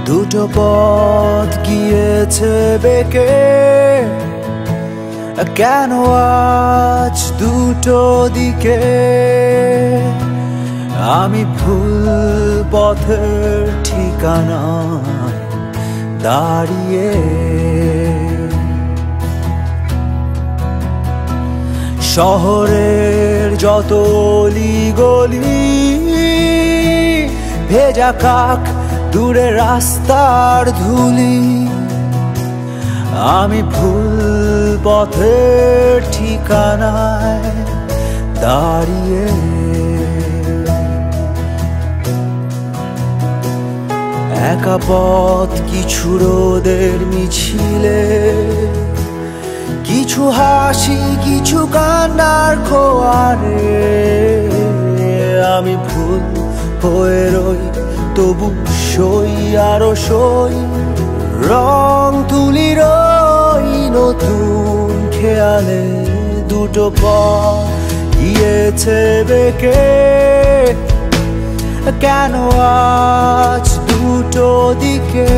দুটো পথ গিয়েছে বেঁকে, কেন আজ দুটো দিকে? আমি ভুল পথের ঠিকানা দাঁড়িয়ে। শহরের যত অলিগলি, ভেজা কাক, দূরে রাস্তার ধুলি, আমি ভুল পথের ঠিকানায় দাঁড়িয়ে। একা পথ কিছু রোদের মিছিলে, কিছু হাসি কিছু কান্নার খোয়ারে, আমি ভুল হয়ে রই তবু সই আরো সই, রং তুলি রই নতুন খেয়ালে। দুটো পথ গিয়েছে বেঁকে, কেন আজ দুটো দিকে?